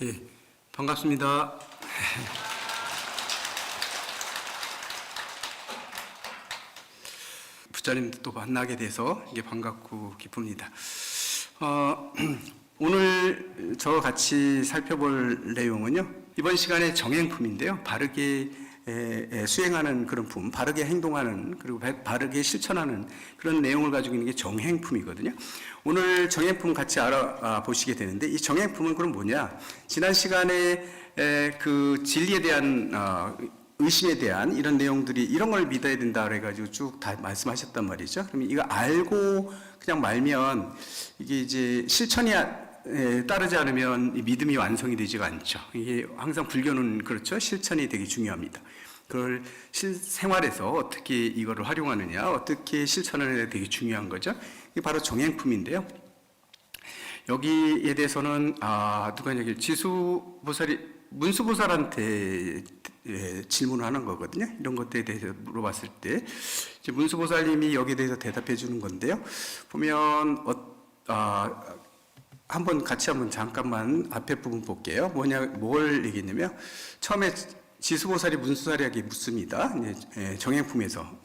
예, 반갑습니다. 부자님도 또 만나게 돼서 이게 반갑고 기쁩니다. 오늘 저와 같이 살펴볼 내용은요, 이번 시간에 정행품인데요. 바르게 수행하는 그런 품, 바르게 행동하는, 그리고 바르게 실천하는 그런 내용을 가지고 있는 게 정행품이거든요. 오늘 정행품 같이 알아보시게 되는데, 이 정행품은 그럼 뭐냐? 지난 시간에 그 진리에 대한 의심에 대한 이런 내용들이 이런 걸 믿어야 된다 그래가지고 쭉 다 말씀하셨단 말이죠. 그러면 이거 알고 그냥 말면 이게 이제 실천이 따르지 않으면 믿음이 완성이 되지가 않죠. 이게 항상 불교는 그렇죠. 실천이 되게 중요합니다. 그걸 생활에서 어떻게 이거를 활용하느냐, 어떻게 실천하느냐 되게 중요한 거죠. 이게 바로 정행품인데요. 여기에 대해서는 누가 얘기해? 지수보살이 문수보살한테 질문을 하는 거거든요. 이런 것들에 대해서 물어봤을 때 이제 문수보살님이 여기에 대해서 대답해 주는 건데요. 보면 한번 같이 잠깐만 앞에 부분 볼게요. 뭘 얘기했냐면 처음에 지수보살이 문수보살에게 묻습니다. 정행품에서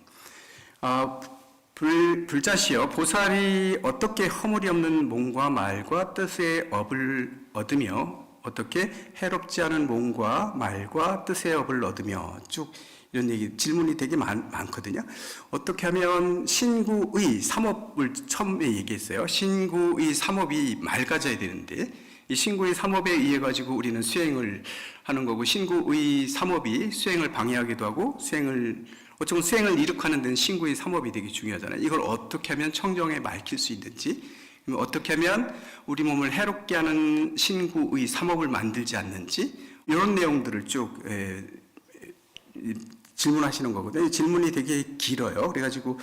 불자시여, 보살이 어떻게 허물이 없는 몸과 말과 뜻의 업을 얻으며 어떻게 해롭지 않은 몸과 말과 뜻의 업을 얻으며, 쭉 이런 질문이 되게 많거든요. 어떻게 하면 신구의 삼업을 처음에 얘기했어요. 신구의 삼업이 맑아져야 되는데, 이 신구의 삼업에 의해 가지고 우리는 수행을 하는 거고, 신구의 삼업이 수행을 방해하기도 하고, 어쩌면 수행을 이룩하는 데는 신구의 삼업이 되게 중요하잖아요. 이걸 어떻게 하면 청정에 맑힐 수 있는지, 어떻게 하면 우리 몸을 해롭게 하는 신구의 삼업을 만들지 않는지, 이런 내용들을 쭉 질문하시는 거거든요. 질문이 되게 길어요. 그래가지고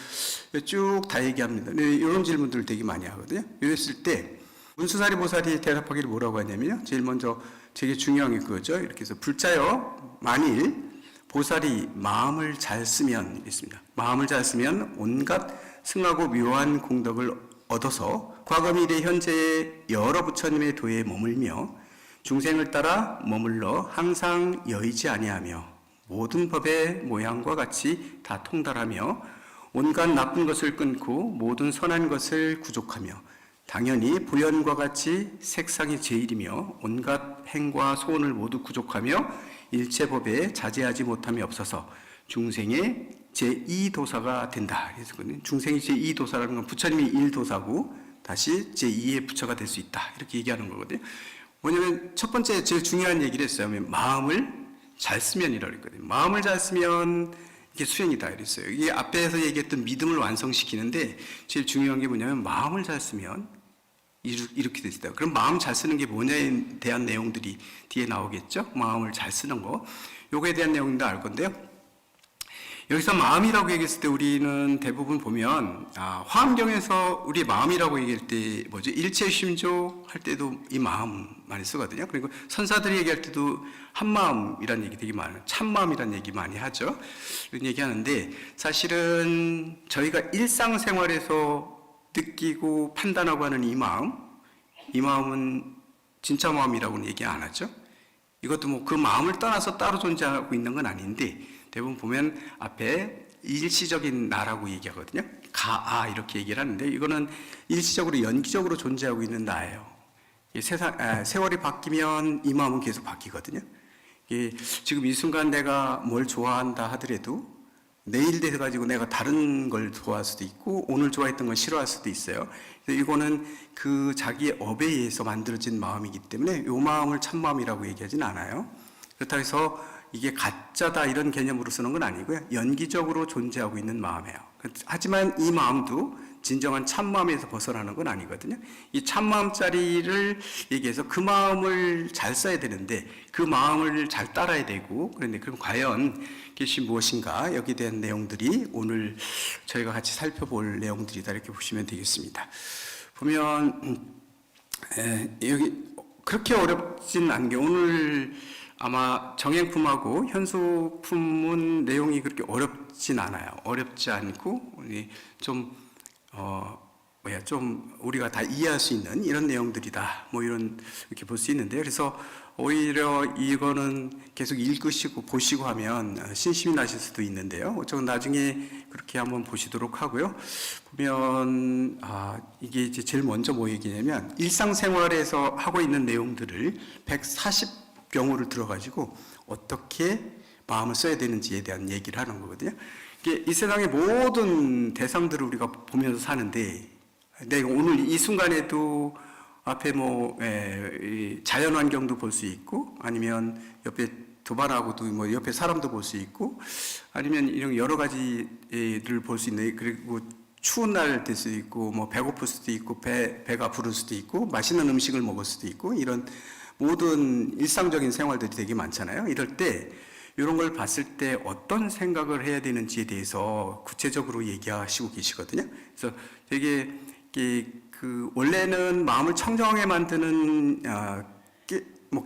쭉 다 얘기합니다. 이런 질문들을 되게 많이 하거든요. 이랬을 때 문수사리 보살이 대답하기를 뭐라고 하냐면요, 제일 먼저 되게 중요한 게 그거죠. 이렇게 해서 불자여, 만일 보살이 마음을 잘 쓰면 있습니다. 마음을 잘 쓰면 온갖 승하고 묘한 공덕을 얻어서 과거 미래 현재의 여러 부처님의 도에 머물며 중생을 따라 머물러 항상 여의지 아니하며 모든 법의 모양과 같이 다 통달하며 온갖 나쁜 것을 끊고 모든 선한 것을 구족하며 당연히 보현과 같이 색상이 제일이며 온갖 행과 소원을 모두 구족하며 일체법에 자제하지 못함이 없어서 중생의 제2도사가 된다. 그래서 중생이 제2도사라는 건 부처님이 1도사고 다시 제2의 부처가 될 수 있다. 이렇게 얘기하는 거거든요. 뭐냐면 첫 번째 제일 중요한 얘기를 했어요. 마음을 잘 쓰면이라고 그랬거든요. 마음을 잘 쓰면 이게 수행이다 이랬어요. 이게 앞에서 얘기했던 믿음을 완성시키는데 제일 중요한 게 뭐냐면 마음을 잘 쓰면 이렇게 됐어요. 그럼 마음 잘 쓰는 게 뭐냐에 대한 내용들이 뒤에 나오겠죠? 마음을 잘 쓰는 거. 요거에 대한 내용도 알 건데요. 여기서 마음이라고 얘기했을 때 우리는 대부분 보면 화엄경에서 우리 마음이라고 얘기할 때 뭐죠? 일체심조 할 때도 이 마음 많이 쓰거든요. 그리고 선사들이 얘기할 때도 한마음이라는 얘기 되게 많아요. 참마음이라는 얘기 많이 하죠. 이런 얘기 하는데 사실은 저희가 일상생활에서 느끼고 판단하고 하는 이 마음은 진짜 마음이라고는 얘기 안 하죠. 이것도 뭐 그 마음을 떠나서 따로 존재하고 있는 건 아닌데 대부분 보면 앞에 일시적인 나라고 얘기하거든요. 이렇게 얘기를 하는데 이거는 일시적으로 연기적으로 존재하고 있는 나예요. 세월이 바뀌면 이 마음은 계속 바뀌거든요. 지금 이 순간 내가 뭘 좋아한다 하더라도 내일 돼가지고 내가 다른 걸 좋아할 수도 있고 오늘 좋아했던 걸 싫어할 수도 있어요. 이거는 그 자기의 업에 의해서 만들어진 마음이기 때문에 이 마음을 참마음이라고 얘기하진 않아요. 그렇다고 해서 이게 가짜다 이런 개념으로 쓰는 건 아니고요. 연기적으로 존재하고 있는 마음이에요. 하지만 이 마음도 진정한 참마음에서 벗어나는 건 아니거든요. 이 참마음짜리를 얘기해서 그 마음을 잘 써야 되는데 그 마음을 잘 따라야 되고 그런데 그럼 과연 그것이 무엇인가 여기에 대한 내용들이 오늘 저희가 같이 살펴볼 내용들이다 이렇게 보시면 되겠습니다. 보면 여기 그렇게 어렵진 않은 게 오늘 아마 정행품하고 현수품은 내용이 그렇게 어렵진 않아요. 어렵지 않고 좀 우리가 다 이해할 수 있는 이런 내용들이다. 뭐 이렇게 볼 수 있는데요. 그래서 오히려 이거는 계속 읽으시고 보시고 하면 신심이 나실 수도 있는데요. 어쩌면 나중에 그렇게 한번 보시도록 하고요. 보면 이게 이제 제일 먼저 뭐 얘기냐면 일상생활에서 하고 있는 내용들을 140경우를 들어가지고 어떻게 마음을 써야 되는지에 대한 얘기를 하는 거거든요. 이게 이 세상의 모든 대상들을 우리가 보면서 사는데, 내가 오늘 이 순간에도 앞에 자연 환경도 볼 수 있고, 아니면 옆에 도반하고도 옆에 사람도 볼 수 있고, 아니면 이런 여러 가지를 볼 수 있는, 그리고 추운 날 될 수도 있고, 배고플 수도 있고, 배가 부를 수도 있고, 맛있는 음식을 먹을 수도 있고, 이런 모든 일상적인 생활들이 되게 많잖아요. 이럴 때 이런 걸 봤을 때 어떤 생각을 해야 되는지에 대해서 구체적으로 얘기하시고 계시거든요. 그래서 되게 원래는 마음을 청정하게 만드는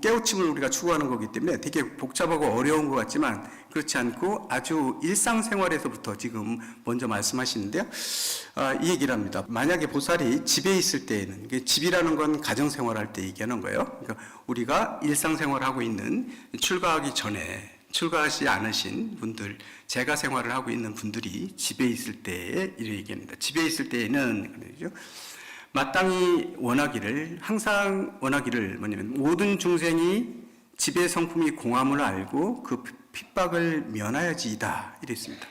깨우침을 우리가 추구하는 거기 때문에 되게 복잡하고 어려운 것 같지만 그렇지 않고 아주 일상생활에서부터 지금 먼저 말씀하시는데요. 이 얘기를 합니다. 만약에 보살이 집에 있을 때에는, 집이라는 건 가정생활할 때 얘기하는 거예요. 그러니까 우리가 일상생활하고 있는, 출가하기 전에 출가하지 않으신 분들, 재가 생활을 하고 있는 분들이 집에 있을 때에 이렇게 얘기합니다. 집에 있을 때에는 그러죠. 마땅히 원하기를, 항상 원하기를, 뭐냐면 모든 중생이 지배 성품이 공함을 알고 그 핍박을 면하여지이다 이랬습니다.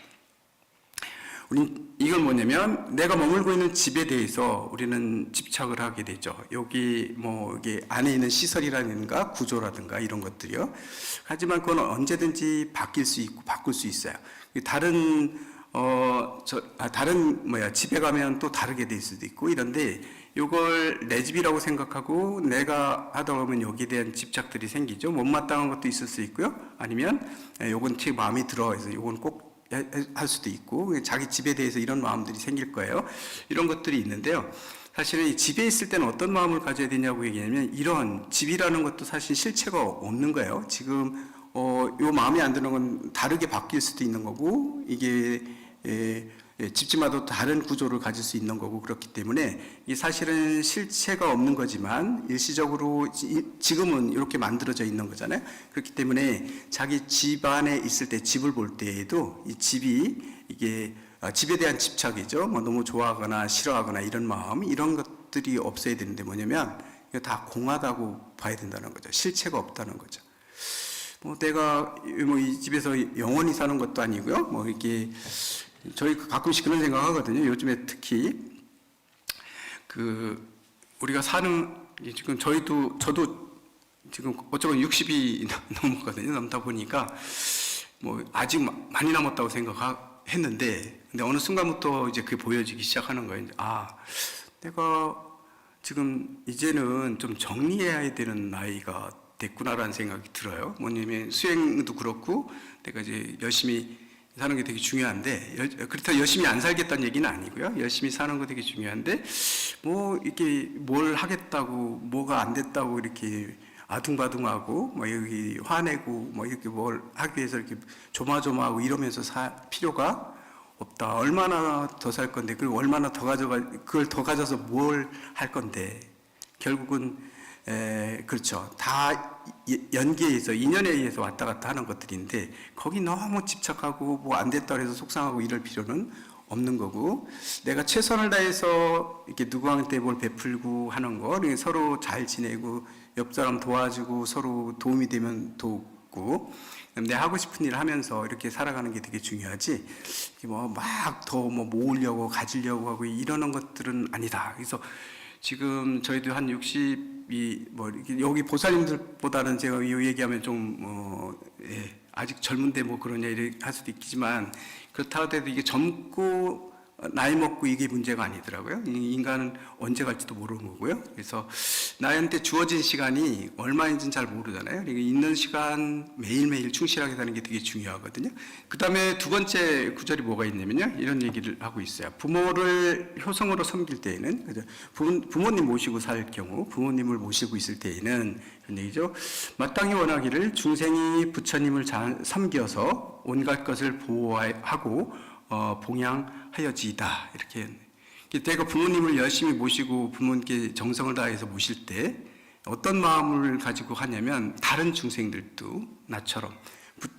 우리 이건 뭐냐면 내가 머물고 있는 집에 대해서 우리는 집착을 하게 되죠. 여기 이게 안에 있는 시설이라든가 구조라든가 이런 것들이요. 하지만 그건 언제든지 바뀔 수 있고 바꿀 수 있어요. 다른 집에 가면 또 다르게 될 수도 있고 이런데, 이걸 내 집이라고 생각하고 내가 하다 보면 여기에 대한 집착들이 생기죠. 못마땅한 것도 있을 수 있고요. 아니면 요건 제 마음에 들어서 요건 꼭 할 수도 있고, 자기 집에 대해서 이런 마음들이 생길 거예요. 이런 것들이 있는데요. 사실은 이 집에 있을 때는 어떤 마음을 가져야 되냐고 얘기하면, 이런 집이라는 것도 사실 실체가 없는 거예요. 지금 요 마음에 안 드는 건 다르게 바뀔 수도 있는 거고, 이게 집집마다 다른 구조를 가질 수 있는 거고, 그렇기 때문에 이게 사실은 실체가 없는 거지만 일시적으로 지금은 이렇게 만들어져 있는 거잖아요. 그렇기 때문에 자기 집 안에 있을 때, 집을 볼 때에도 이 집이 이게 집에 대한 집착이죠. 너무 좋아하거나 싫어하거나 이런 마음, 이런 것들이 없어야 되는데, 뭐냐면 이거 다 공하다고 봐야 된다는 거죠. 실체가 없다는 거죠. 내가 이 집에서 영원히 사는 것도 아니고요. 이렇게 저희 가끔씩 그런 생각하거든요. 요즘에 특히 우리가 사는, 지금 저도 지금 어쩌면 60이 넘었거든요. 넘다 보니까 아직 많이 남았다고 생각했는데, 근데 어느 순간부터 이제 그게 보여지기 시작하는 거예요. 내가 지금 이제는 좀 정리해야 되는 나이가 됐구나라는 생각이 들어요. 뭐냐면 수행도 그렇고 내가 이제 열심히 사는 게 되게 중요한데, 그렇다고 열심히 안 살겠다는 얘기는 아니고요. 열심히 사는 거 되게 중요한데, 이렇게 뭘 하겠다고, 뭐가 안 됐다고 이렇게 아둥바둥하고, 여기 화내고, 이렇게 뭘 하기 위해서 이렇게 조마조마하고 이러면서 살 필요가 없다. 얼마나 더 살 건데, 그리고 얼마나 더 그걸 더 가져서 뭘 할 건데, 결국은 그렇죠. 다 연기에 의해서, 인연에 의해서 왔다 갔다 하는 것들인데, 거기 너무 집착하고 안 됐다 해서 속상하고 이럴 필요는 없는 거고, 내가 최선을 다해서 이렇게 누구한테 뭘 베풀고 하는 거, 서로 잘 지내고 옆 사람 도와주고 서로 도움이 되면 돕고, 내 하고 싶은 일을 하면서 이렇게 살아가는 게 되게 중요하지, 막 더 모으려고 가지려고 하고 이러는 것들은 아니다. 그래서 지금 저희도 한 60이 여기 보살님들보다는 제가 이 얘기하면 좀 아직 젊은데 그러냐 이렇게 할 수도 있겠지만, 그렇다 하더라도 이게 젊고 나이 먹고 이게 문제가 아니더라고요. 인간은 언제 갈지도 모르는 거고요. 그래서 나한테 주어진 시간이 얼마인지는 잘 모르잖아요. 그러니까 있는 시간 매일매일 충실하게 사는 게 되게 중요하거든요. 그 다음에 두 번째 구절이 뭐가 있냐면요, 이런 얘기를 하고 있어요. 부모를 효성으로 섬길 때에는, 부모님 모시고 살 경우, 부모님을 모시고 있을 때에는 이런 얘기죠. 마땅히 원하기를 중생이 부처님을 잘 섬겨서 온갖 것을 보호하고 봉양하여지이다. 이렇게 내가 부모님을 열심히 모시고 부모님께 정성을 다해서 모실 때 어떤 마음을 가지고 하냐면 다른 중생들도 나처럼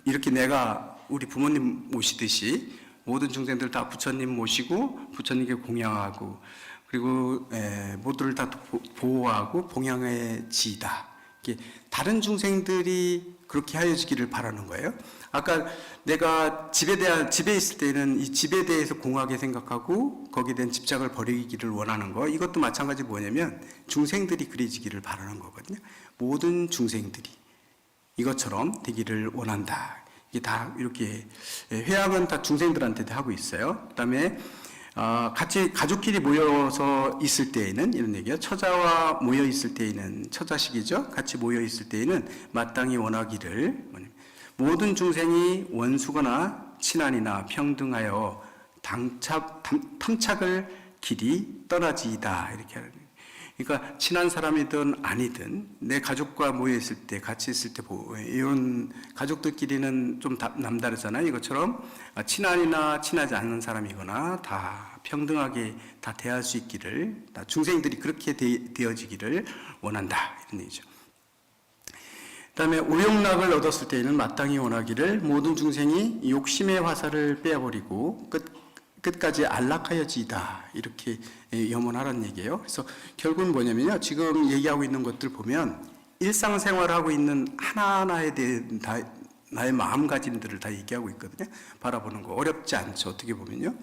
이렇게 내가 우리 부모님 모시듯이 모든 중생들 다 부처님 모시고 부처님께 공양하고 그리고 모두를 다 보호하고 봉양해 지이다. 다른 중생들이 그렇게 하여지기를 바라는 거예요. 아까 내가 집에 있을 때는 이 집에 대해서 공하게 생각하고 거기에 대한 집착을 버리기를 원하는 거, 이것도 마찬가지 뭐냐면 중생들이 그래지기를 바라는 거거든요. 모든 중생들이 이것처럼 되기를 원한다. 이게 다 이렇게 회양은 다 중생들한테도 하고 있어요. 그다음에 같이 가족끼리 모여서 있을 때에는 이런 얘기예요. 처자와 모여 있을 때에는 처자식이죠. 같이 모여 있을 때에는 마땅히 원하기를 모든 중생이 원수거나 친한이나 평등하여 탐착을 길이 떠나지이다. 이렇게 하는 거예요. 그러니까 친한 사람이든 아니든 내 가족과 모여 있을 때 같이 있을 때 이런 가족들끼리는 좀 남다르잖아요. 이것처럼 친한이나 친하지 않는 사람이거나 다 평등하게 다 대할 수 있기를, 다 중생들이 그렇게 되어지기를 원한다, 이런 얘기죠. 그다음에 오욕락을 얻었을 때에는 마땅히 원하기를 모든 중생이 욕심의 화살을 빼버리고 끝까지 안락하여지이다, 이렇게 염원하라는 얘기예요. 그래서 결국은 뭐냐면요, 지금 얘기하고 있는 것들 보면 일상생활하고 있는 하나하나에 대한 나의 마음가짐들을 다 얘기하고 있거든요. 바라보는 거 어렵지 않죠, 어떻게 보면요.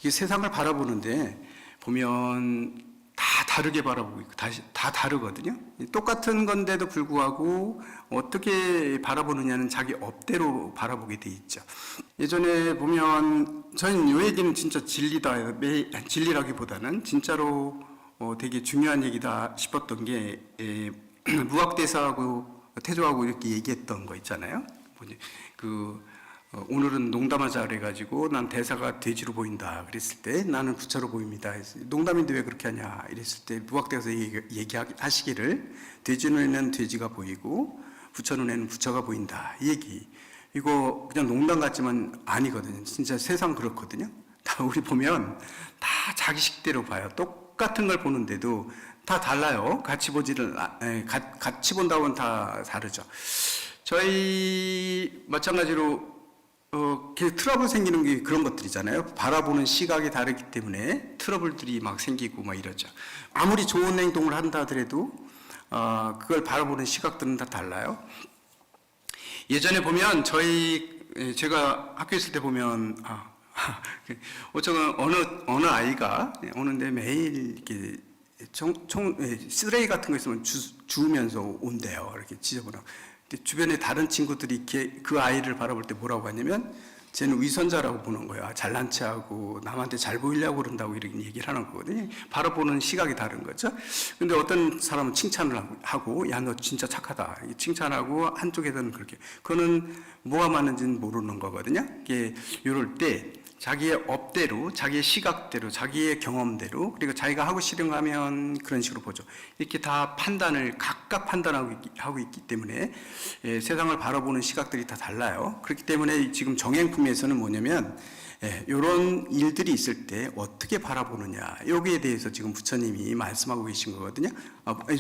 이 세상을 바라보는데 보면 다 다르게 바라보고 있고 다 다르거든요. 똑같은 건데도 불구하고 어떻게 바라보느냐는 자기 업대로 바라보게 돼 있죠. 예전에 보면 저는 이 얘기는 진짜 진리다, 진리라기보다는 진짜로 되게 중요한 얘기다 싶었던 게 무학대사하고 태조하고 이렇게 얘기했던 거 있잖아요. 오늘은 농담하자 그래가지고 난 대사가 돼지로 보인다 그랬을 때 나는 부처로 보입니다. 농담인데 왜 그렇게 하냐 이랬을 때 무학대에서 얘기하시기를 돼지 눈에는 돼지가 보이고 부처 눈에는 부처가 보인다, 이 얘기. 이거 그냥 농담 같지만 아니거든요. 진짜 세상 그렇거든요. 다 우리 보면 다 자기 식대로 봐요. 똑같은 걸 보는데도 다 달라요. 같이 같이 본다고는 다 다르죠. 저희 마찬가지로 트러블 생기는 게 그런 것들이잖아요. 바라보는 시각이 다르기 때문에 트러블들이 막 생기고 막 이러죠. 아무리 좋은 행동을 한다 하더라도 그걸 바라보는 시각들은 다 달라요. 예전에 보면 제가 학교 있을 때 보면 어쩌면 어느 아이가 오는데 매일 이렇게 쓰레기 같은 거 있으면 주우면서 온대요. 이렇게 지저분하고. 주변에 다른 친구들이 그 아이를 바라볼 때 뭐라고 하냐면 쟤는 위선자라고 보는 거야. 잘난 체하고 남한테 잘 보이려고 그런다고 이렇게 얘기를 하는 거거든요. 바라보는 시각이 다른 거죠. 근데 어떤 사람은 칭찬을 하고 야, 너 진짜 착하다, 칭찬하고 한쪽에서는 그렇게, 그거는 뭐가 맞는지는 모르는 거거든요. 이럴 때 자기의 업대로, 자기의 시각대로, 자기의 경험대로, 그리고 자기가 하고 싫은 거 하면 그런 식으로 보죠. 이렇게 다 각각 판단하고 있기 때문에 세상을 바라보는 시각들이 다 달라요. 그렇기 때문에 지금 정행품에서는 뭐냐면 이런 일들이 있을 때 어떻게 바라보느냐, 여기에 대해서 지금 부처님이 말씀하고 계신 거거든요.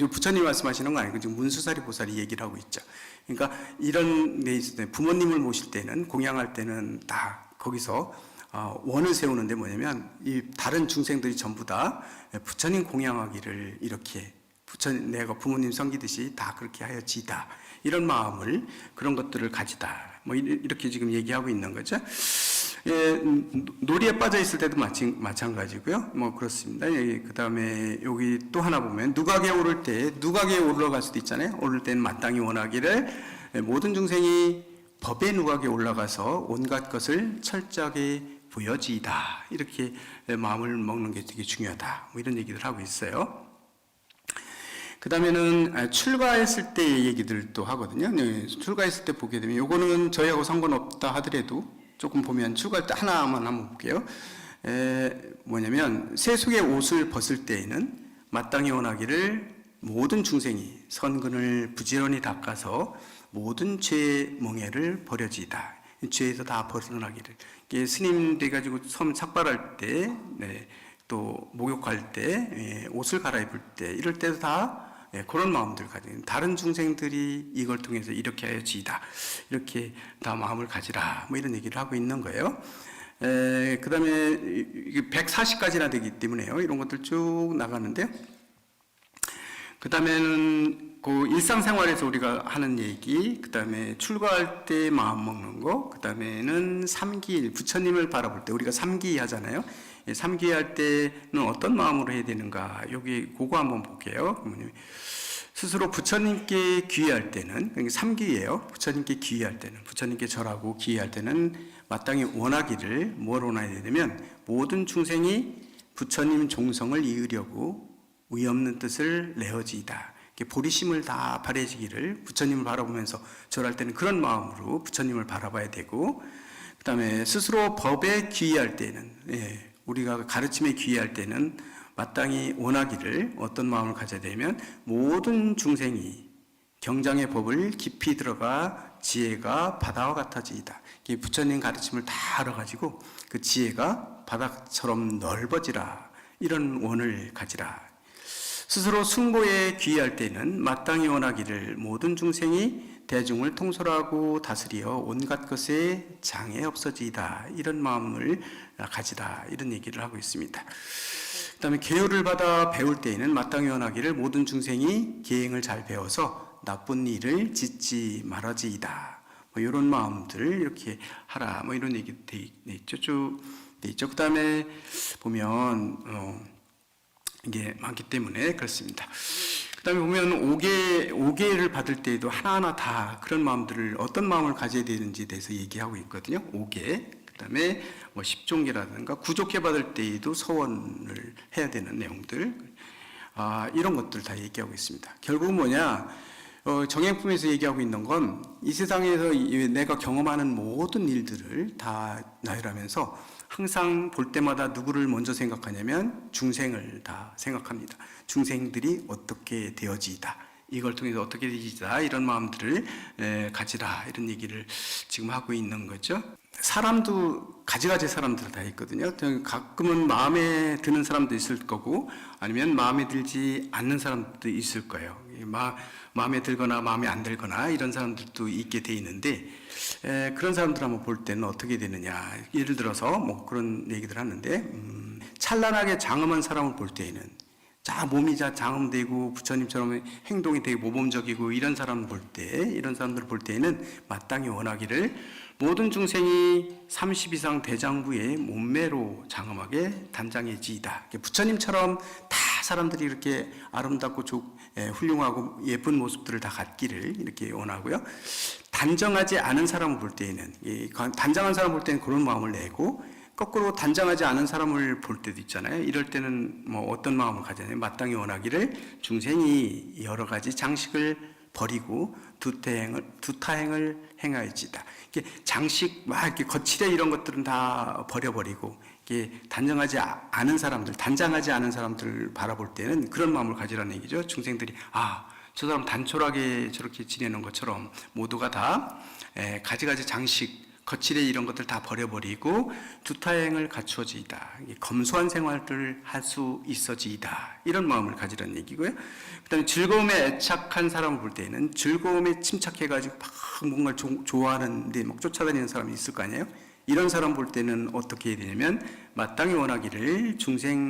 부처님이 말씀하시는 거 아니고 지금 문수사리 보살이 얘기를 하고 있죠. 그러니까 이런 데 있을 때 부모님을 모실 때는, 공양할 때는 다 거기서 원을 세우는데 뭐냐면 이 다른 중생들이 전부 다 부처님 공양하기를 이렇게 내가 부모님 섬기듯이 다 그렇게 하여지다, 이런 마음을, 그런 것들을 가지다, 뭐 이렇게 지금 얘기하고 있는 거죠. 놀이에 빠져 있을 때도 마찬가지고요. 뭐 그렇습니다. 그 다음에 여기 또 하나 보면 누각에 오를 때, 누각에 올라갈 수도 있잖아요. 오를 때는 마땅히 원하기를 모든 중생이 법의 누각에 올라가서 온갖 것을 철저하게 보여지이다, 이렇게 마음을 먹는 게 되게 중요하다, 뭐 이런 얘기를 하고 있어요. 그 다음에는 출가했을 때의 얘기들도 하거든요. 출가했을 때 보게 되면 요거는 저희하고 상관없다 하더라도 조금 보면 출가할 때 하나만 한번 볼게요. 뭐냐면 세속의 옷을 벗을 때에는 마땅히 원하기를 모든 중생이 선근을 부지런히 닦아서 모든 죄의 멍에를 버려지이다, 죄에서 다 벗어나기를. 스님 돼가지고 섬 삭발할 때, 또 목욕할 때, 옷을 갈아입을 때, 이럴 때도 다 예, 그런 마음들을 가지는 다른 중생들이 이걸 통해서 이렇게 하여지이다, 이렇게 다 마음을 가지라, 뭐 이런 얘기를 하고 있는 거예요. 그 다음에 140가지나 되기 때문에요. 이런 것들 쭉 나가는데요. 그 다음에는 그 일상생활에서 우리가 하는 얘기, 그 다음에 출가할 때 마음 먹는 거, 그 다음에는 삼기일, 부처님을 바라볼 때 우리가 삼기 하잖아요. 삼기 할 때는 어떤 마음으로 해야 되는가, 여기 그거 한번 볼게요. 스스로 부처님께 귀의할 때는, 삼기예요. 부처님께 귀의할 때는, 부처님께 절하고 귀의할 때는 마땅히 원하기를, 뭘 원해야 되냐면 모든 중생이 부처님 종성을 이으려고 의 없는 뜻을 내어지이다. 보리심을 다 바래지기를, 부처님을 바라보면서 절할 때는 그런 마음으로 부처님을 바라봐야 되고, 그 다음에 스스로 법에 귀의할 때는, 우리가 가르침에 귀의할 때는 마땅히 원하기를, 어떤 마음을 가져야 되면 모든 중생이 경장의 법을 깊이 들어가 지혜가 바다와 같아지이다. 부처님 가르침을 다 알아가지고 그 지혜가 바다처럼 넓어지라, 이런 원을 가지라. 스스로 숭고에 귀의할 때는 마땅히 원하기를 모든 중생이 대중을 통솔하고 다스리어 온갖 것에 장애 없어지이다, 이런 마음을 가지라, 이런 얘기를 하고 있습니다. 그 다음에 계율을 받아 배울 때에는 마땅히 원하기를 모든 중생이 계행을 잘 배워서 나쁜 일을 짓지 말아지이다, 뭐 이런 마음들 이렇게 하라, 뭐 이런 얘기 돼 있죠. 쭉 돼 있죠. 그 다음에 보면 이게 많기 때문에 그렇습니다. 그 다음에 보면 5개를 받을 때에도 하나하나 다 그런 마음들을, 어떤 마음을 가져야 되는지에 대해서 얘기하고 있거든요. 5개. 그 다음에 뭐 10종계라든가 구족계 받을 때에도 서원을 해야 되는 내용들, 이런 것들 다 얘기하고 있습니다. 결국은 뭐냐, 정행품에서 얘기하고 있는 건 이 세상에서 내가 경험하는 모든 일들을 다 나열하면서 항상 볼 때마다 누구를 먼저 생각하냐면 중생을 다 생각합니다. 중생들이 어떻게 되어지이다, 이걸 통해서 어떻게 되어지이다, 이런 마음들을 가지라, 이런 얘기를 지금 하고 있는 거죠. 사람도 가지가지 사람들 다 있거든요. 가끔은 마음에 드는 사람도 있을 거고, 아니면 마음에 들지 않는 사람도 있을 거예요. 마음에 들거나 마음에 안 들거나 이런 사람들도 있게 돼 있는데, 그런 사람들 한번 볼 때는 어떻게 되느냐, 예를 들어서 뭐 그런 얘기들 하는데, 찬란하게 장엄한 사람을 볼 때에는 몸이 장엄되고 부처님처럼 행동이 되게 모범적이고 이런 사람을 볼 때, 이런 사람들을 볼 때에는 마땅히 원하기를 모든 중생이 30 이상 대장부의 몸매로 장엄하게 단장해지이다. 부처님처럼 다 사람들이 이렇게 아름답고 훌륭하고 예쁜 모습들을 다 갖기를 이렇게 원하고요. 단정하지 않은 사람을 볼 때에는, 단정한 사람을 볼 때는 그런 마음을 내고, 거꾸로 단정하지 않은 사람을 볼 때도 있잖아요. 이럴 때는 뭐 어떤 마음을 가지냐면 마땅히 원하기를 중생이 여러 가지 장식을 버리고 두타행을 행하여지다. 이게 장식 이렇게 거칠게 이런 것들은 다 버려버리고, 이게 단정하지 않은 사람들, 단장하지 않은 사람들을 바라볼 때는 그런 마음을 가지라는 얘기죠. 중생들이 저 사람 단촐하게 저렇게 지내는 것처럼 모두가 다 가지가지 장식, 거칠게 이런 것들 다 버려버리고 두타행을 갖추어지이다, 검소한 생활을 할 수 있어지이다, 이런 마음을 가지라는 얘기고요. 그 다음에 즐거움에 애착한 사람을 볼 때는 즐거움에 침착해가지고 막 뭔가 좋아하는데 막 쫓아다니는 사람이 있을 거 아니에요. 이런 사람 볼 때는 어떻게 해야 되냐면 마땅히 원하기를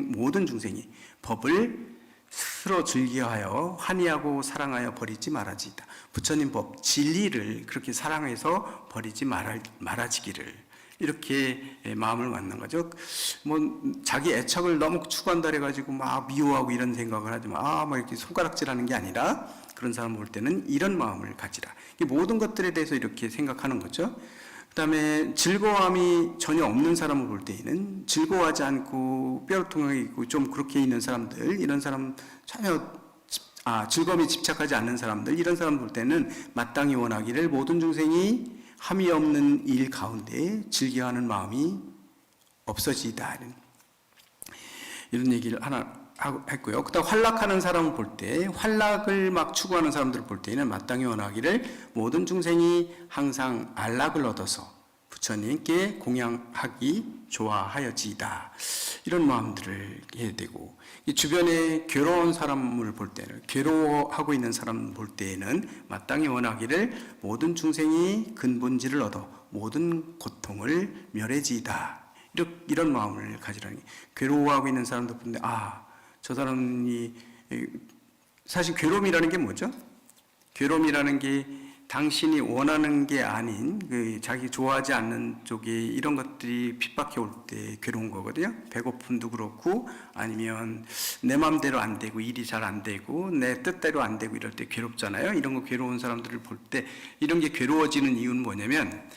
모든 중생이 법을 스스로 즐겨하여 환희하고 사랑하여 버리지 말아지이다. 부처님 법, 진리를 그렇게 사랑해서 버리지 말아지기를, 이렇게 마음을 갖는 거죠. 자기 애착을 너무 추구한다 해가지고 막 미워하고 이런 생각을 하지만 이렇게 손가락질하는 게 아니라, 그런 사람 볼 때는 이런 마음을 가지라. 모든 것들에 대해서 이렇게 생각하는 거죠. 그 다음에 즐거움이 전혀 없는 사람을 볼 때에는 즐거워하지 않고 뼈로통하게 있고 좀 그렇게 있는 사람들, 이런 사람 전혀 즐거움에 집착하지 않는 사람들, 이런 사람 볼 때는 마땅히 원하기를 모든 중생이 함이 없는 일 가운데 즐겨하는 마음이 없어지다, 이런 얘기를 하나 했고요. 그다음 활락하는 사람을 볼 때, 활락을 막 추구하는 사람들을 볼 때는 마땅히 원하기를 모든 중생이 항상 안락을 얻어서 부처님께 공양하기 좋아하여지이다. 이런 마음들을 해야 되고, 이 주변에 괴로운 사람을 볼 때는, 괴로워하고 있는 사람을 볼 때에는 마땅히 원하기를 모든 중생이 근본지를 얻어 모든 고통을 멸해지이다. 이런 마음을 가지라는 게, 괴로워하고 있는 사람도 보는데, 저 사람이, 사실 괴로움이라는 게 뭐죠? 괴로움이라는 게 당신이 원하는 게 아닌 자기 좋아하지 않는 쪽에 이런 것들이 핍박해 올 때 괴로운 거거든요. 배고픔도 그렇고, 아니면 내 마음대로 안 되고 일이 잘 안 되고 내 뜻대로 안 되고 이럴 때 괴롭잖아요. 이런 거 괴로운 사람들을 볼 때 이런 게 괴로워지는 이유는 뭐냐면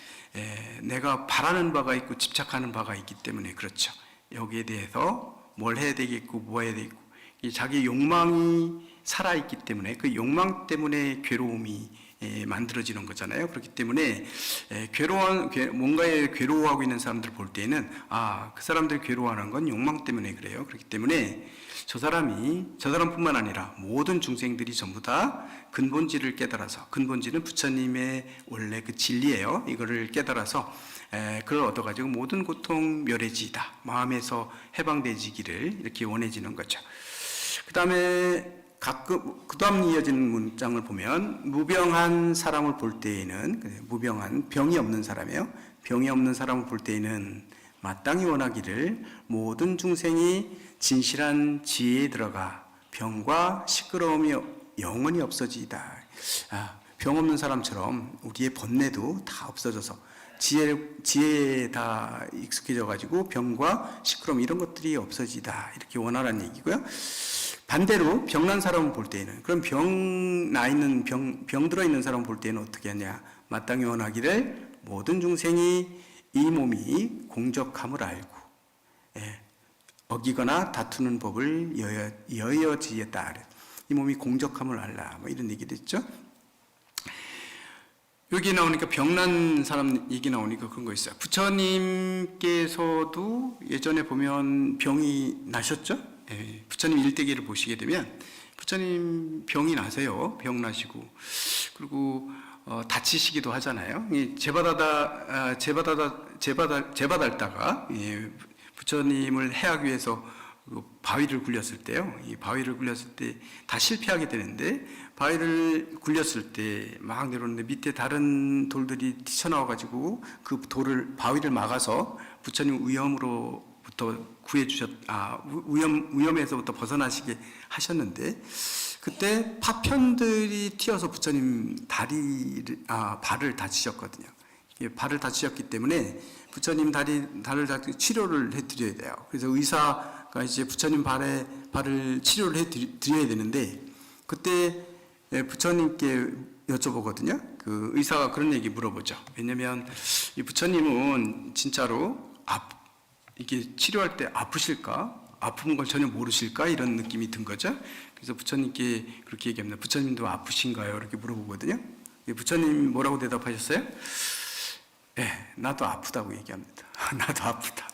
내가 바라는 바가 있고 집착하는 바가 있기 때문에 그렇죠. 여기에 대해서 뭘 해야 되겠고 뭐 해야 되겠고, 이 자기 욕망이 살아있기 때문에 그 욕망 때문에 괴로움이 만들어지는 거잖아요. 그렇기 때문에 뭔가에 괴로워하고 있는 사람들 볼 때에는 그 사람들이 괴로워하는 건 욕망 때문에 그래요. 그렇기 때문에 저 사람뿐만 아니라 모든 중생들이 전부 다 근본질을 깨달아서, 근본질은 부처님의 원래 그 진리예요. 이거를 깨달아서 그걸 얻어가지고 모든 고통 멸해지이다, 마음에서 해방되지기를 이렇게 원해지는 거죠. 그 다음 이어지는 문장을 보면, 무병한 사람을 볼 때에는, 무병한, 병이 없는 사람이에요. 병이 없는 사람을 볼 때에는 마땅히 원하기를 모든 중생이 진실한 지혜에 들어가 병과 시끄러움이 영원히 없어지이다. 병 없는 사람처럼 우리의 번뇌도 다 없어져서 지혜에 다 익숙해져 가지고 병과 시끄러움 이런 것들이 없어지다, 이렇게 원하라는 얘기고요. 반대로 병난 사람을 볼 때에는, 그럼 병 들어 있는 사람을 볼 때는 어떻게 하냐? 마땅히 원하기를 모든 중생이 이 몸이 공적함을 알고 어기거나 다투는 법을 여여지었다. 이 몸이 공적함을 알라, 뭐 이런 얘기도 있죠. 여기 나오니까 병난 사람 얘기 나오니까 그런 거 있어요. 부처님께서도 예전에 보면 병이 나셨죠? 부처님 일대기를 보시게 되면 부처님 병이 나세요. 병 나시고, 그리고 다치시기도 하잖아요. 제받았다가 부처님을 해하기 위해서 바위를 굴렸을 때요. 이 바위를 굴렸을 때 다 실패하게 되는데, 바위를 굴렸을 때 막 내려오는데 밑에 다른 돌들이 튀쳐나와가지고 그 바위를 막아서 부처님 위험으로부터 위험에서부터 벗어나시게 하셨는데, 그때 파편들이 튀어서 부처님 발을 다치셨거든요. 발을 다치셨기 때문에 부처님 발을 다치 치료를 해드려야 돼요. 그래서 의사가 이제 부처님 발을 치료를 해드려야 되는데, 그때 부처님께 여쭤보거든요. 그 의사가 그런 얘기 물어보죠. 왜냐면 이 부처님은 진짜로 이게 치료할 때 아프실까? 아픈 걸 전혀 모르실까? 이런 느낌이 든 거죠. 그래서 부처님께 그렇게 얘기합니다. 부처님도 아프신가요? 이렇게 물어보거든요. 부처님 뭐라고 대답하셨어요? 나도 아프다고 얘기합니다. 나도 아프다.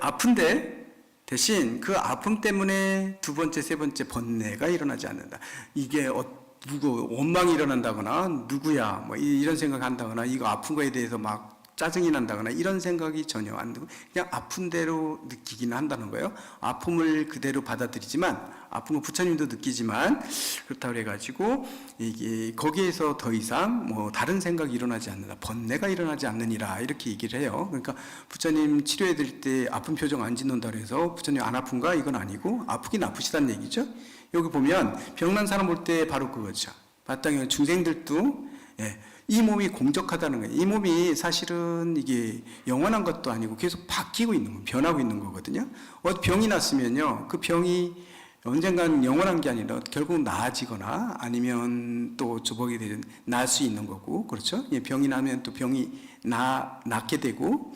아픈데 대신 그 아픔 때문에 두 번째, 세 번째 번뇌가 일어나지 않는다. 이게 원망이 일어난다거나 누구야 뭐 이런 생각을 한다거나 이거 아픈 거에 대해서 막 짜증이 난다거나 이런 생각이 전혀 안 들고 그냥 아픈 대로 느끼기는 한다는 거예요. 아픔을 그대로 받아들이지만, 아픈 거 부처님도 느끼지만, 그렇다고 해가지고 이게 거기에서 더 이상 뭐 다른 생각이 일어나지 않는다, 번뇌가 일어나지 않느니라, 이렇게 얘기를 해요. 그러니까 부처님 치료해 드릴 때 아픈 표정 안 짓는다 그래서 부처님 안 아픈가? 이건 아니고 아프긴 아프시다는 얘기죠. 여기 보면 병난 사람 볼 때 바로 그거죠. 마땅히 중생들도 이 몸이 공적하다는 거예요. 이 몸이 사실은 이게 영원한 것도 아니고 계속 바뀌고 있는 거, 변하고 있는 거거든요. 병이 났으면요, 그 병이 언젠간 영원한 게 아니라 결국 나아지거나 아니면 또 조복이 되는 나을 수 있는 거고, 그렇죠? 병이 나면 또 병이 낫게 되고,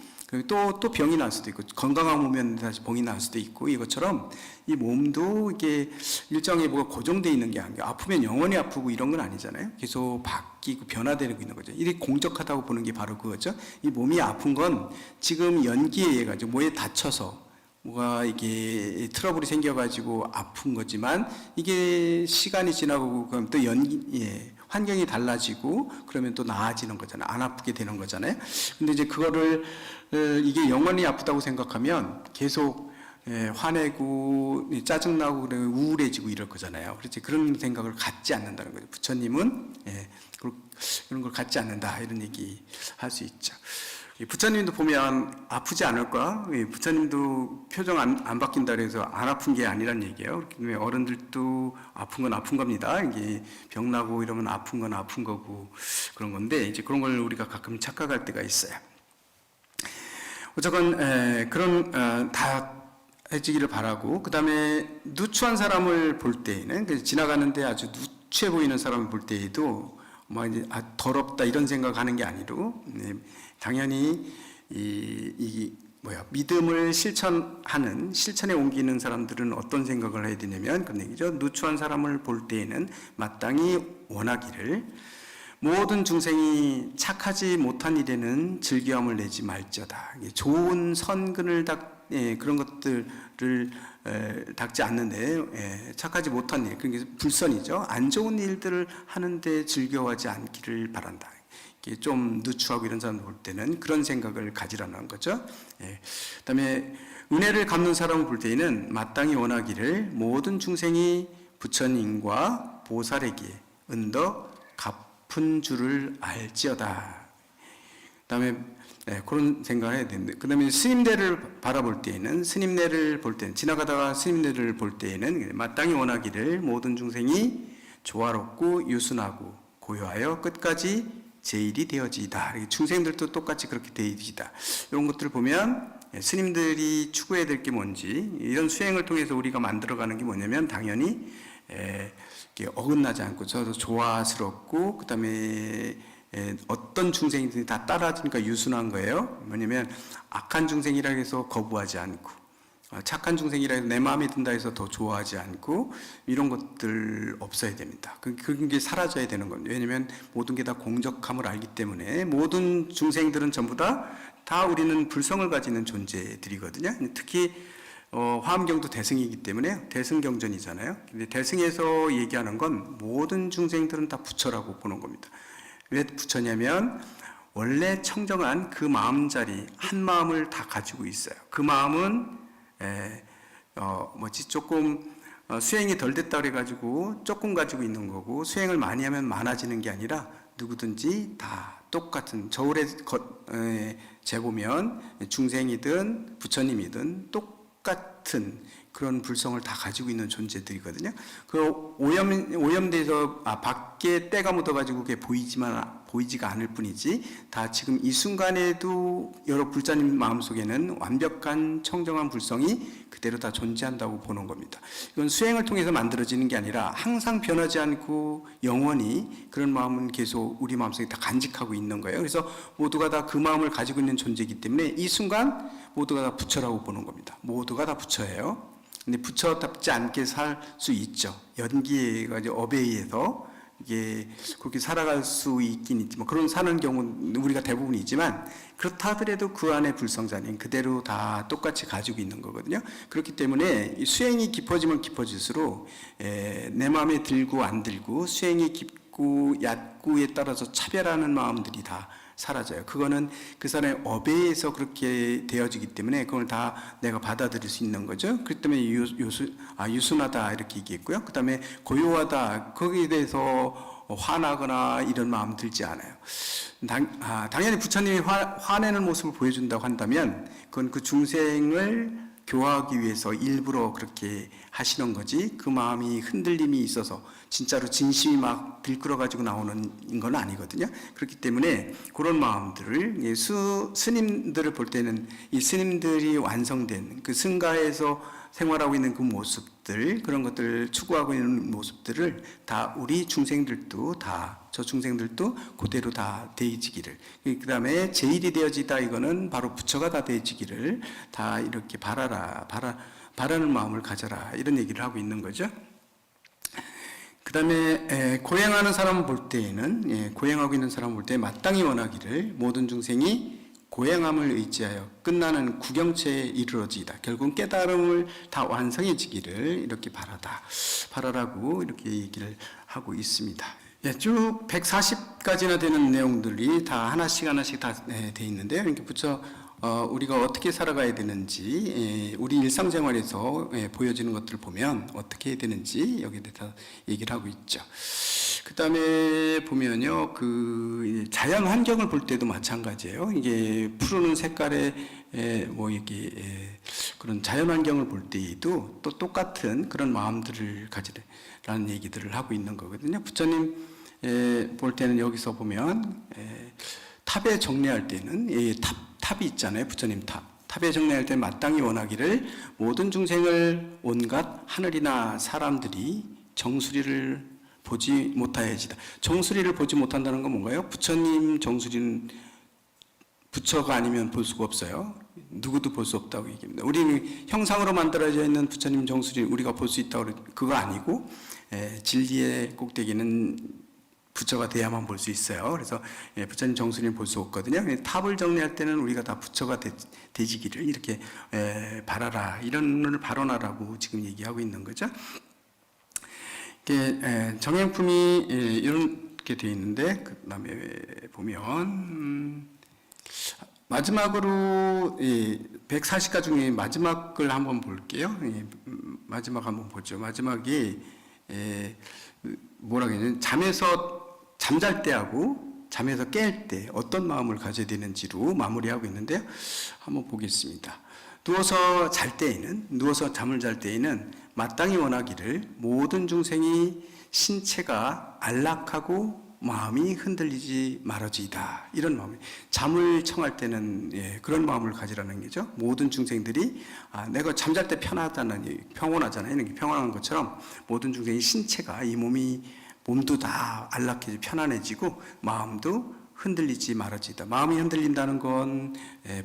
또 병이 날 수도 있고, 건강한 몸면 다시 병이 날 수도 있고, 이것처럼 이 몸도 이게 일정에 뭐가 고정되어 있는 게 아니고, 아프면 영원히 아프고 이런 건 아니잖아요. 계속 바뀌고 변화되고 있는 거죠. 이게 공적하다고 보는 게 바로 그거죠. 이 몸이 아픈 건 지금 연기에 의해 가지고 뭐에 다쳐서 뭐가 이게 트러블이 생겨가지고 아픈 거지만, 이게 시간이 지나고 그럼 또 환경이 달라지고 그러면 또 나아지는 거잖아요. 안 아프게 되는 거잖아요. 근데 이제 그거를 이게 영원히 아프다고 생각하면 계속 화내고 짜증나고 그러면 우울해지고 이럴 거잖아요. 그렇지 그런 생각을 갖지 않는다는 거죠. 부처님은 그런 걸 갖지 않는다 이런 얘기 할 수 있죠. 부처님도 보면 아프지 않을까? 부처님도 표정 안 바뀐다 그래서 안 아픈 게 아니란 얘기예요. 어른들도 아픈 건 아픈 겁니다. 이게 병나고 이러면 아픈 건 아픈 거고 그런 건데 이제 그런 걸 우리가 가끔 착각할 때가 있어요. 어쨌건 그런 다 해지기를 바라고 그 다음에 누추한 사람을 볼 때에는 지나가는데 아주 누추해 보이는 사람을 볼 때에도 뭐 이제 더럽다 이런 생각하는 게 아니고 당연히 믿음을 실천에 옮기는 사람들은 어떤 생각을 해야 되냐면 그런 얘기죠. 누추한 사람을 볼 때에는 마땅히 원하기를 모든 중생이 착하지 못한 일에는 즐거움을 내지 말지어다. 좋은 선근을 그런 것들을 닦지 않는데 착하지 못한 일, 그게 불선이죠. 안 좋은 일들을 하는데 즐거워하지 않기를 바란다. 좀 누추하고 이런 사람 볼 때는 그런 생각을 가지라는 거죠. 그다음에 은혜를 갚는 사람을 볼 때에는 마땅히 원하기를 모든 중생이 부처님과 보살에게 은덕 갚은 줄을 알지어다. 그다음에 그런 생각을 해야 되는데, 그다음에 스님네를 바라볼 때에는 지나가다가 스님네를 볼 때에는 마땅히 원하기를 모든 중생이 조화롭고 유순하고 고요하여 끝까지 제일이 되어지이다. 중생들도 똑같이 그렇게 되어지이다. 이런 것들을 보면 스님들이 추구해야 될 게 뭔지, 이런 수행을 통해서 우리가 만들어가는 게 뭐냐면 당연히 어긋나지 않고 저도 조화스럽고 그다음에 어떤 중생이든지 다 따라주니까 유순한 거예요. 뭐냐면 악한 중생이라 해서 거부하지 않고 착한 중생이라 해서 내 마음에 든다 해서 더 좋아하지 않고 이런 것들 없어야 됩니다. 그게 사라져야 되는 겁니다. 왜냐하면 모든 게 다 공적함을 알기 때문에 모든 중생들은 전부 다 우리는 불성을 가지는 존재들이거든요. 특히 화엄경도 대승이기 때문에 대승경전이잖아요. 근데 대승에서 얘기하는 건 모든 중생들은 다 부처라고 보는 겁니다. 왜 부처냐면 원래 청정한 그 마음자리 한 마음을 다 가지고 있어요. 그 마음은 조금 수행이 덜 됐다 그래가지고 조금 가지고 있는 거고 수행을 많이 하면 많아지는 게 아니라 누구든지 다 똑같은 저울에 재보면 중생이든 부처님이든 똑같은 그런 불성을 다 가지고 있는 존재들이거든요. 그 오염돼서 밖에 때가 묻어가지고 그게 보이지가 않을 뿐이지 다 지금 이 순간에도 여러 불자님 마음속에는 완벽한 청정한 불성이 그대로 다 존재한다고 보는 겁니다. 이건 수행을 통해서 만들어지는 게 아니라 항상 변하지 않고 영원히 그런 마음은 계속 우리 마음속에 다 간직하고 있는 거예요. 그래서 모두가 다 그 마음을 가지고 있는 존재이기 때문에 이 순간 모두가 다 부처라고 보는 겁니다. 모두가 다 부처예요. 근데 부처답지 않게 살 수 있죠. 연기가 이제 업에 의해서 이게 그렇게 살아갈 수 있긴 있지만 그런 사는 경우는 우리가 대부분이지만 그렇다 하더라도 그 안에 불성자는 그대로 다 똑같이 가지고 있는 거거든요. 그렇기 때문에 수행이 깊어지면 깊어질수록 내 마음에 들고 안 들고 수행이 깊고 얕고에 따라서 차별하는 마음들이 다 사라져요. 그거는 그 사람의 업에 의해서 그렇게 되어지기 때문에 그걸 다 내가 받아들일 수 있는 거죠. 그렇기 때문에 유순하다 이렇게 얘기했고요. 그 다음에 고요하다 거기에 대해서 화나거나 이런 마음 들지 않아요. 당연히 부처님이 화내는 모습을 보여준다고 한다면 그건 그 중생을 교화하기 위해서 일부러 그렇게 하시는 거지 그 마음이 흔들림이 있어서 진짜로 진심이 막 들끓어가지고 나오는 건 아니거든요. 그렇기 때문에 그런 마음들을 스님들을 볼 때는 이 스님들이 완성된 그 승가에서 생활하고 있는 그 모습들 그런 것들을 추구하고 있는 모습들을 다 우리 중생들도 다 저 중생들도 그대로 다 되어지기를 그 다음에 제일이 되어지다 이거는 바로 부처가 다 되어지기를 다 이렇게 바라는 마음을 가져라 이런 얘기를 하고 있는 거죠. 그 다음에 고행하는 사람을 볼 때에는 고행하고 있는 사람을 볼 때 마땅히 원하기를 모든 중생이 고행함을 의지하여 끝나는 구경체에 이르러지이다. 결국은 깨달음을 다 완성해지기를 이렇게 바라라고 이렇게 얘기를 하고 있습니다. 예, 쭉 140가지나 되는 내용들이 다 하나씩 다 돼 있는데요. 이렇게 우리가 어떻게 살아가야 되는지, 우리 일상생활에서 보여지는 것들을 보면 어떻게 해야 되는지 여기에 대해서 얘기를 하고 있죠. 그 다음에 보면요, 자연 환경을 볼 때도 마찬가지예요. 이게 푸르는 색깔의 그런 자연 환경을 볼 때에도 또 똑같은 그런 마음들을 가지라는 얘기들을 하고 있는 거거든요. 부처님 볼 때는 여기서 보면 탑에 정례할 때는 탑이 있잖아요. 부처님 탑에 정례할 때 마땅히 원하기를 모든 중생을 온갖 하늘이나 사람들이 정수리를 보지 못하여지다. 정수리를 보지 못한다는 건 뭔가요? 부처님 정수리는 부처가 아니면 볼 수가 없어요. 누구도 볼 수 없다고 얘기합니다. 우리는 형상으로 만들어져 있는 부처님 정수리 우리가 볼 수 있다고 그거 아니고 진리의 꼭대기는 부처가 돼야만 볼 수 있어요. 그래서 부처님 정수리는 볼 수 없거든요. 탑을 정리할 때는 우리가 다 부처가 되지기를 이렇게 바라라, 이런 걸 발언하라고 지금 얘기하고 있는 거죠. 정행품이 이렇게 되어 있는데, 그 다음에 보면 마지막으로 140가 중에 마지막을 한번 볼게요. 마지막 한번 보죠. 마지막이 뭐라 그러냐면 잠잘 때하고 잠에서 깰 때 어떤 마음을 가져야 되는지로 마무리하고 있는데요. 한번 보겠습니다. 누워서 잠을 잘 때에는 마땅히 원하기를 모든 중생이 신체가 안락하고 마음이 흔들리지 말아지이다. 이런 마음이, 잠을 청할 때는 그런 마음을 가지라는 거죠. 모든 중생들이 내가 잠잘 때 평온하잖아요. 이렇게 평온한 것처럼 모든 중생의 신체가, 이 몸도 다 안락해지고 편안해지고 마음도 흔들리지 말아지다. 마음이 흔들린다는 건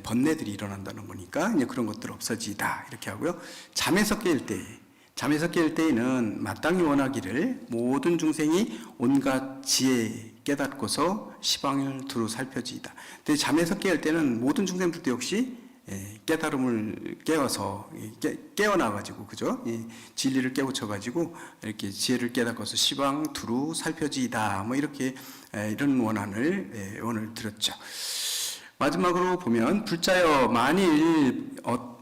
번뇌들이 일어난다는 거니까 이제 그런 것들 없어지다, 이렇게 하고요. 잠에서 깰 때에는 마땅히 원하기를 모든 중생이 온갖 지혜 깨닫고서 시방을 두루 살펴지이다. 근데 잠에서 깨울 때는 모든 중생들도 역시 깨달음을 깨어나가지고, 그죠? 진리를 깨우쳐가지고 이렇게 지혜를 깨닫고서 시방 두루 살펴지이다. 이렇게 이런 원한을 오늘 들었죠. 마지막으로 보면 불자여 만일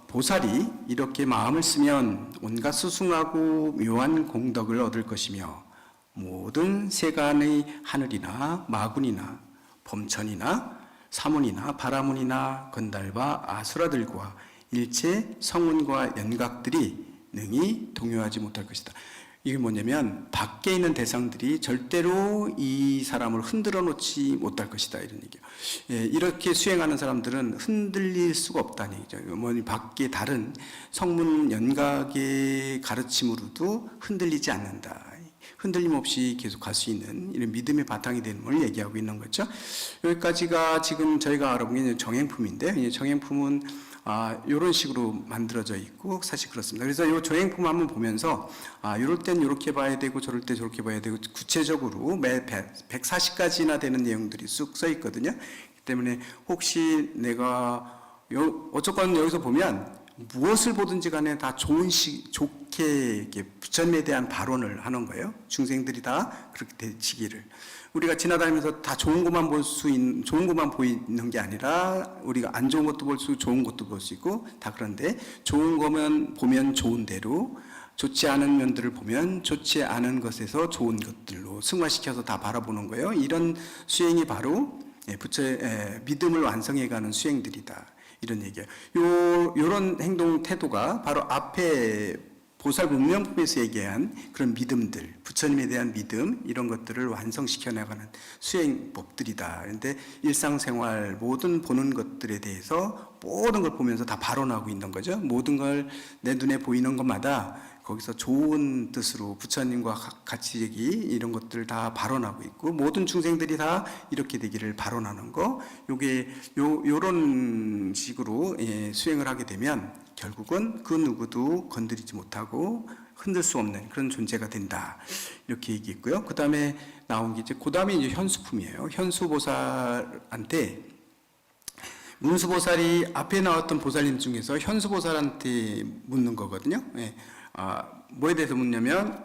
보살이 이렇게 마음을 쓰면 온갖 수승하고 묘한 공덕을 얻을 것이며 모든 세간의 하늘이나 마군이나 범천이나 사문이나 바라문이나 건달과 아수라들과 일체 성운과 연각들이 능히 동요하지 못할 것이다. 이게 뭐냐면 밖에 있는 대상들이 절대로 이 사람을 흔들어 놓지 못할 것이다, 이런 얘기예요. 이렇게 수행하는 사람들은 흔들릴 수가 없다는 얘기죠. 밖에 다른 성문 연각의 가르침으로도 흔들리지 않는다. 흔들림 없이 계속 갈 수 있는 이런 믿음의 바탕이 되는 걸 얘기하고 있는 거죠. 여기까지가 지금 저희가 알아본 게 정행품인데, 정행품은 이런 식으로 만들어져 있고 사실 그렇습니다. 그래서 이 정행품 한번 보면서 이럴 땐 이렇게 봐야 되고 저럴 때 저렇게 봐야 되고 구체적으로 매 140가지나 되는 내용들이 쑥 써 있거든요. 그렇기 때문에 혹시 내가 어쨌건 여기서 보면 무엇을 보든지 간에 다 좋게 부처님에 대한 발언을 하는 거예요. 중생들이 다 그렇게 되지기를. 우리가 지나다니면서 다 좋은 것만 좋은 것만 보이는 게 아니라 우리가 안 좋은 것도 볼 수, 좋은 것도 볼 수 있고 다 그런데 좋은 거면 보면 좋은 대로, 좋지 않은 면들을 보면 좋지 않은 것에서 좋은 것들로 승화시켜서 다 바라보는 거예요. 이런 수행이 바로 부처의 믿음을 완성해가는 수행들이다, 이런 얘기예요. 요런 행동 태도가 바로 앞에 보살 문명품에서 얘기한 그런 믿음들, 부처님에 대한 믿음, 이런 것들을 완성시켜 나가는 수행법들이다. 그런데 일상생활 모든 보는 것들에 대해서 모든 걸 보면서 다 발언하고 있는 거죠. 모든 걸 내 눈에 보이는 것마다 거기서 좋은 뜻으로 부처님과 같이 이런 것들을 다 발언하고 있고 모든 중생들이 다 이렇게 되기를 발언하는 거, 요런 식으로 수행을 하게 되면 결국은 그 누구도 건드리지 못하고 흔들 수 없는 그런 존재가 된다, 이렇게 얘기했고요. 그 다음에 나온 게 그 다음에 이제 현수품이에요. 현수보살한테, 문수보살이 앞에 나왔던 보살님 중에서 현수보살한테 묻는 거거든요. 뭐에 대해서 묻냐면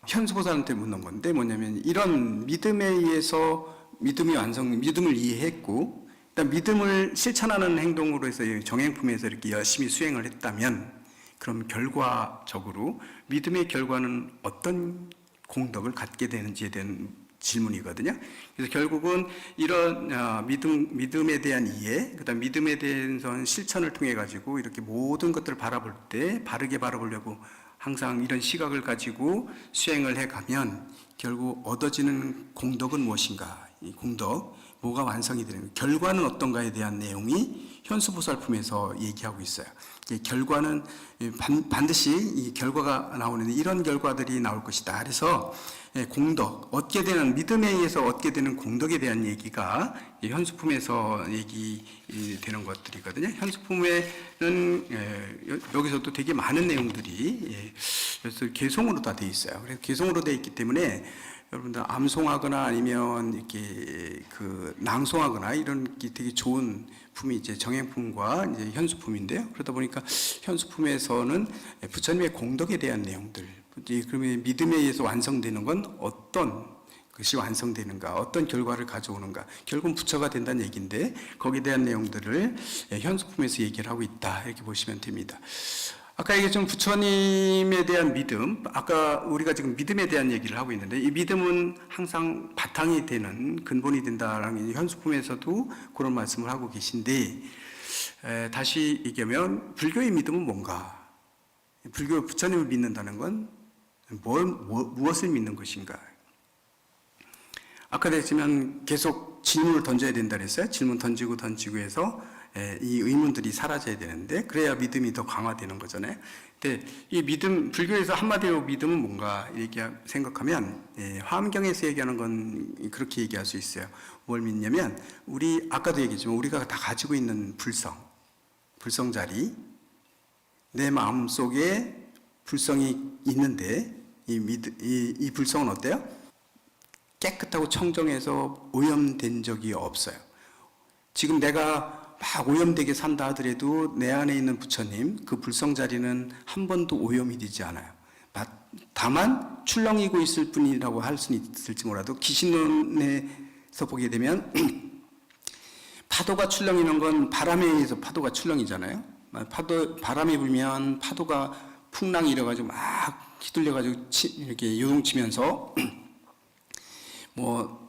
현수보살한테 묻는 건데 뭐냐면 이런 믿음에 의해서 믿음을 이해했고 일단 믿음을 실천하는 행동으로 해서 정행품에서 이렇게 열심히 수행을 했다면 그럼 결과적으로 믿음의 결과는 어떤 공덕을 갖게 되는지에 대한 질문이거든요. 그래서 결국은 이런 믿음에 대한 이해, 그다음 믿음에 대한 실천을 통해 가지고 이렇게 모든 것들을 바라볼 때 바르게 바라보려고 항상 이런 시각을 가지고 수행을 해가면 결국 얻어지는 공덕은 무엇인가? 이 공덕, 뭐가 완성이 되는 결과는 어떤가에 대한 내용이 현수보살품에서 얘기하고 있어요. 이 결과는 반드시 이 결과가 나오는데 이런 결과들이 나올 것이다. 그래서 공덕, 얻게 되는 믿음에 의해서 얻게 되는 공덕에 대한 얘기가 현수품에서 얘기되는 것들이거든요. 현수품에는 여기서도 되게 많은 내용들이 그래서 개송으로 다 돼 있어요. 그래서 개송으로 돼 있기 때문에 여러분들 암송하거나 아니면 이렇게 그 낭송하거나 이런 게 되게 좋은 품이 이제 정행품과 이제 현수품인데요. 그러다 보니까 현수품에서는 부처님의 공덕에 대한 내용들, 그러면 믿음에 의해서 완성되는 건 어떤 것이 완성되는가, 어떤 결과를 가져오는가, 결국은 부처가 된다는 얘기인데 거기에 대한 내용들을 현수품에서 얘기를 하고 있다 이렇게 보시면 됩니다. 아까 얘기했지만 부처님에 대한 믿음, 아까 우리가 지금 믿음에 대한 얘기를 하고 있는데 이 믿음은 항상 바탕이 되는 근본이 된다라는 현수품에서도 그런 말씀을 하고 계신데 다시 얘기하면 불교의 믿음은 뭔가? 불교 부처님을 믿는다는 건 무엇을 믿는 것인가? 아까 했지만 계속 질문을 던져야 된다 그랬어요. 질문 던지고 해서 이 의문들이 사라져야 되는데 그래야 믿음이 더 강화되는 거잖아요. 근데 이 믿음, 불교에서 한마디로 믿음은 뭔가 이렇게 생각하면 화엄경에서 얘기하는 건 그렇게 얘기할 수 있어요. 뭘 믿냐면 우리 아까도 얘기했지만 우리가 다 가지고 있는 불성자리, 내 마음 속에 불성이 있는데 이 불성은 어때요? 깨끗하고 청정해서 오염된 적이 없어요. 지금 내가 막 오염되게 산다 하더라도 내 안에 있는 부처님, 그 불성자리는 한 번도 오염이 되지 않아요. 다만 출렁이고 있을 뿐이라고 할 수는 있을지 몰라도 기신론에서 보게 되면 파도가 출렁이는 건 바람에 의해서 파도가 출렁이잖아요. 바람이 불면 파도가 풍랑이 일어가지고 막 휘둘려가지고 이렇게 요동치면서 뭐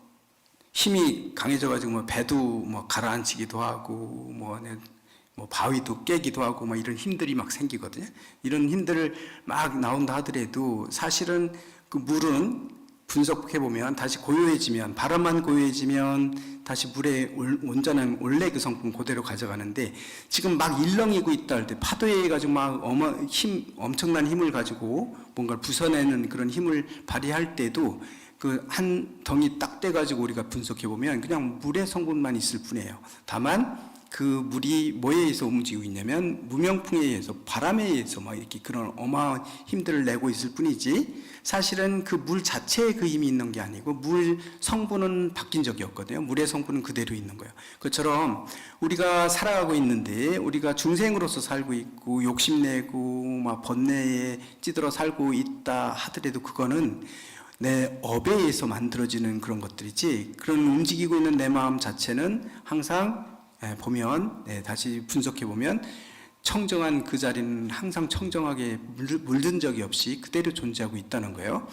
힘이 강해져가지고 뭐 배도 뭐 가라앉히기도 하고 뭐 바위도 깨기도 하고 막 이런 힘들이 막 생기거든요. 이런 힘들을 막 나온다 하더라도 사실은 그 물은 분석해 보면 다시 고요해지면 바람만 고요해지면 다시 물의 온전한 원래 그 성품 그대로 가져가는데 지금 막 일렁이고 있다 할 때 파도에 의해 가지고 막 엄청난 힘을 가지고 뭔가를 부숴내는 그런 힘을 발휘할 때도 그 한 덩이 딱 떼가지고 우리가 분석해 보면 그냥 물의 성분만 있을 뿐이에요. 다만 그 물이 뭐에 의해서 움직이고 있냐면 무명풍에 의해서 바람에 의해서 막 이렇게 그런 어마어마한 힘들을 내고 있을 뿐이지 사실은 그 물 자체에 그 힘이 있는 게 아니고 물 성분은 바뀐 적이 없거든요. 물의 성분은 그대로 있는 거예요. 그처럼 우리가 살아가고 있는데 우리가 중생으로서 살고 있고 욕심내고 막 번뇌에 찌들어 살고 있다 하더라도 그거는 내 업에 의해서 만들어지는 그런 것들이지 그런 움직이고 있는 내 마음 자체는 항상 보면 다시 분석해 보면 청정한 그 자리는 항상 청정하게 물든 적이 없이 그대로 존재하고 있다는 거예요.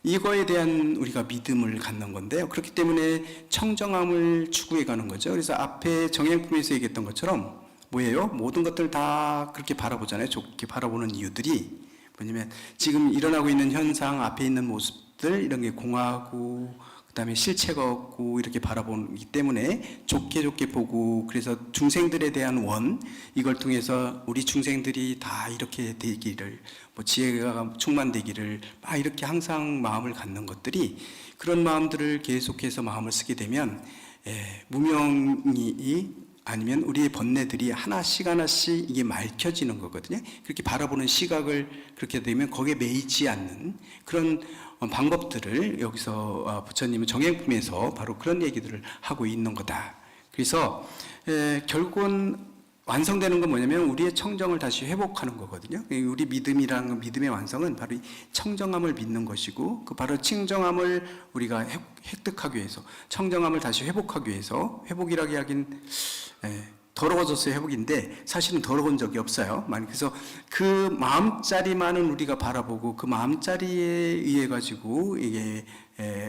이거에 대한 우리가 믿음을 갖는 건데요. 그렇기 때문에 청정함을 추구해 가는 거죠. 그래서 앞에 정행품에서 얘기했던 것처럼 뭐예요? 모든 것들 다 그렇게 바라보잖아요. 좋게 바라보는 이유들이 뭐냐면 지금 일어나고 있는 현상 앞에 있는 모습들 이런 게 공하고 그다음에 실체가 없고 이렇게 바라보기 때문에 좋게 보고 그래서 중생들에 대한 원 이걸 통해서 우리 중생들이 다 이렇게 되기를 뭐 지혜가 충만되기를 막 이렇게 항상 마음을 갖는 것들이 그런 마음들을 계속해서 마음을 쓰게 되면 무명이 아니면 우리의 번뇌들이 하나씩 이게 맑혀지는 거거든요. 그렇게 바라보는 시각을 그렇게 되면 거기에 매이지 않는 그런 방법들을 여기서 부처님은 정행품에서 바로 그런 얘기들을 하고 있는 거다. 그래서 결국은 완성되는 건 뭐냐면 우리의 청정을 다시 회복하는 거거든요. 우리 믿음이라는 건, 믿음의 완성은 바로 이 청정함을 믿는 것이고, 그 바로 청정함을 우리가 획득하기 위해서, 청정함을 다시 회복하기 위해서, 회복이라고 하긴 더러워졌어요 회복인데 사실은 더러운 적이 없어요. 그래서 그 마음자리만은 우리가 바라보고 그 마음자리에 의해 가지고 이게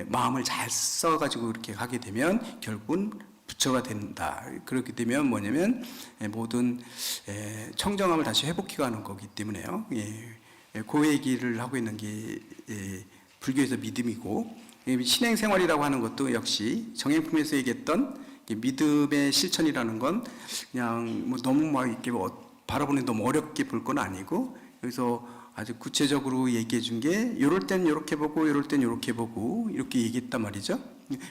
마음을 잘 써가지고 이렇게 하게 되면 결국은 부처가 된다. 그렇게 되면 뭐냐면 모든 청정함을 다시 회복해가는 거기 때문에요. 그 얘기를 하고 있는 게 불교에서 믿음이고, 신행생활이라고 하는 것도 역시 정행품에서 얘기했던 믿음의 실천이라는 건 그냥 뭐 너무 막 이렇게 바라보는 너무 어렵게 볼 건 아니고, 여기서 아주 구체적으로 얘기해 준 게 요럴 땐 요렇게 보고 요럴 땐 요렇게 보고 이렇게 얘기했단 말이죠.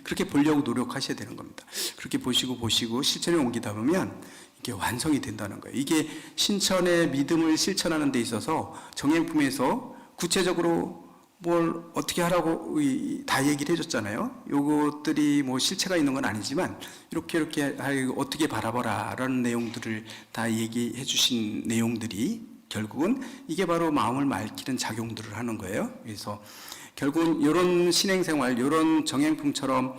그렇게 보려고 노력하셔야 되는 겁니다. 그렇게 보시고 실천에 옮기다 보면 이게 완성이 된다는 거예요. 이게 신천의 믿음을 실천하는 데 있어서 정행품에서 구체적으로 뭘 어떻게 하라고 다 얘기를 해줬잖아요. 요것들이 뭐 실체가 있는 건 아니지만 이렇게 어떻게 바라봐라 라는 내용들을 다 얘기해 주신 내용들이 결국은 이게 바로 마음을 맑히는 작용들을 하는 거예요. 그래서 결국은 이런 신행생활, 이런 정행품처럼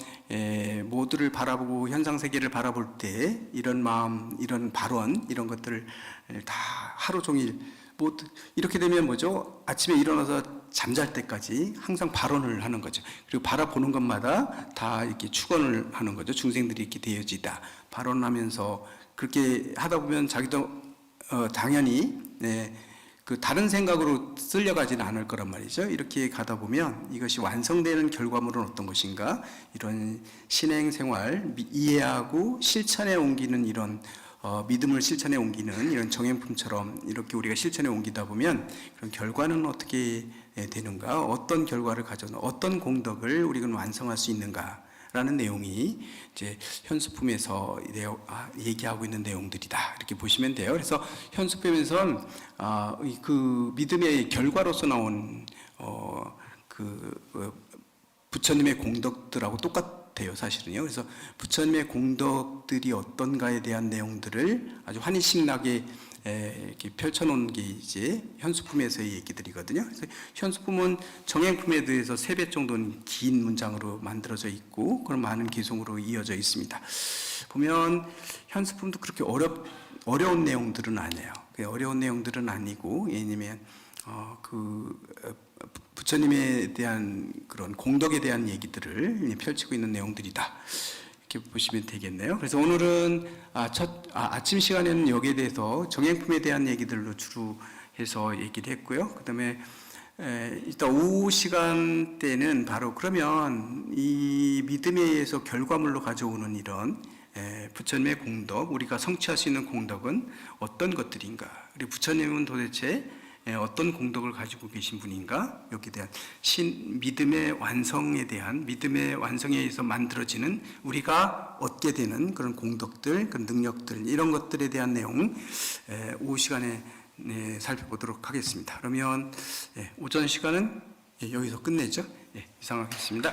모두를 바라보고 현상세계를 바라볼 때 이런 마음, 이런 발언, 이런 것들을 다 하루 종일 이렇게 되면 뭐죠? 아침에 일어나서 잠잘 때까지 항상 발언을 하는 거죠. 그리고 바라보는 것마다 다 이렇게 축언을 하는 거죠. 중생들이 이렇게 되어지다. 발언하면서 그렇게 하다 보면 자기도 당연히 그 다른 생각으로 쓸려가지는 않을 거란 말이죠. 이렇게 가다 보면 이것이 완성되는 결과물은 어떤 것인가? 이런 신행생활, 이해하고 실천에 옮기는 이런 믿음을 실천에 옮기는 이런 정행품처럼 이렇게 우리가 실천에 옮기다 보면 그런 결과는 어떻게 되는가? 어떤 결과를 가져서 어떤 공덕을 우리가 완성할 수 있는가라는 내용이 이제 현수품에서 얘기하고 있는 내용들이다. 이렇게 보시면 돼요. 그래서 현수품에서는 그 믿음의 결과로서 나온 부처님의 공덕들하고 똑같아요, 사실은요. 그래서 부처님의 공덕들이 어떤가에 대한 내용들을 아주 환희신나게 이렇게 펼쳐놓은 게 이제 현수품에서의 얘기들이거든요. 그래서 현수품은 정행품에 대해서 3배 정도는 긴 문장으로 만들어져 있고, 그런 많은 개송으로 이어져 있습니다. 보면 현수품도 그렇게 어려운 내용들은 아니에요. 어려운 내용들은 아니고, 왜냐면 부처님에 대한 그런 공덕에 대한 얘기들을 펼치고 있는 내용들이다. 이렇게 보시면 되겠네요. 그래서 오늘은 아침 시간에는 여기에 대해서 정행품에 대한 얘기들로 주로 해서 얘기를 했고요. 그 다음에 이따 오후 시간 때는 바로 그러면 이 믿음에 의해서 결과물로 가져오는 이런 부처님의 공덕, 우리가 성취할 수 있는 공덕은 어떤 것들인가? 그리고 부처님은 도대체 어떤 공덕을 가지고 계신 분인가? 여기에 대한 믿음의 완성에 의해서 만들어지는 우리가 얻게 되는 그런 공덕들, 그런 능력들, 이런 것들에 대한 내용 오후 시간에 살펴보도록 하겠습니다. 그러면 오전 시간은 여기서 끝내죠. 이상하겠습니다.